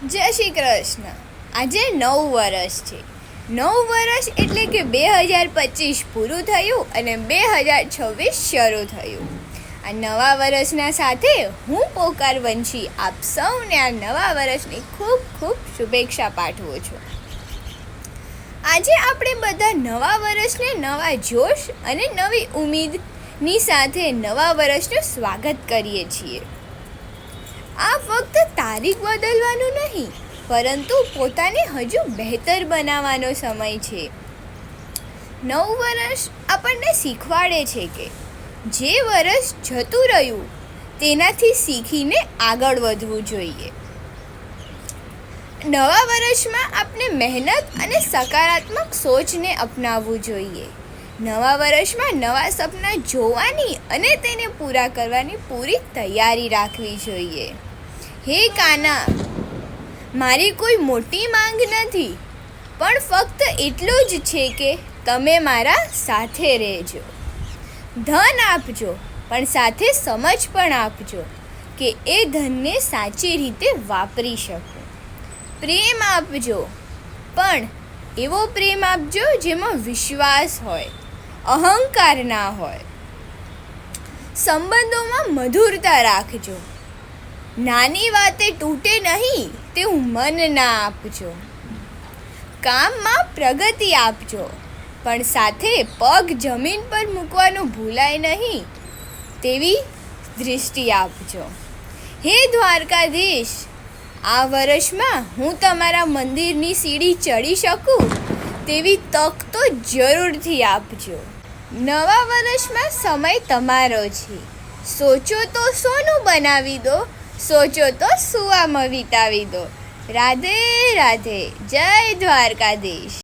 જય શ્રી કૃષ્ણ. આજે 9 વર્ષ છે. 9 વર્ષ એટલે કે 2025 પૂરું થયું અને 2026 શરૂ થયું. આ નવા વર્ષના સાથે હું પોકાર વંશી આપ સૌને આ નવા વર્ષની ખૂબ ખૂબ શુભેચ્છા પાઠવું છું. આજે આપણે બધા નવા વર્ષને નવા જોશ અને નવી ઉમ્મીદની સાથે નવા વર્ષનું સ્વાગત કરીએ છીએ. આ ફક્ત તારીખ બદલવાનું નહીં, પરંતુ પોતાને હજુ બહેતર બનાવવાનો સમય છે. નવું વર્ષ આપણને શીખવાડે છે કે જે વર્ષ જતું રહ્યું તેનાથી શીખીને આગળ વધવું જોઈએ. નવા વર્ષમાં આપણે મહેનત અને સકારાત્મક સોચને અપનાવવું જોઈએ. નવા વર્ષમાં નવા સપના જોવાની અને તેને પૂરા કરવાની પૂરી તૈયારી રાખવી જોઈએ. હે કાના, મારી કોઈ મોટી માંગ નથી, પણ ફક્ત એટલું જ છે કે તમે મારા સાથે રહેજો. ધન આપજો, પણ સાથે સમજ પણ આપજો કે એ ધનને સાચી રીતે વાપરી શકો. પ્રેમ આપજો, પણ એવો પ્રેમ આપજો જેમાં વિશ્વાસ હોય, અહંકાર ના હોય. સંબંધોમાં મધુરતા રાખજો. નાની વાતે તૂટે નહીં તેવું મન ના આપજો. કામમાં પ્રગતિ આપજો, પણ સાથે પગ જમીન પર મૂકવાનું ભૂલાય નહીં તેવી દૃષ્ટિ આપજો. હે દ્વારકાધીશ, આ વર્ષમાં હું તમારા મંદિરની સીડી ચડી શકું તેવી તક તો જરૂરથી આપજો. નવા વર્ષમાં સમય તમારો છે. સોચો તો સોનું બનાવી દો, સોચો તો સુવામાં વિતાવી દો. રાધે રાધે. જય દ્વારકાધીશ.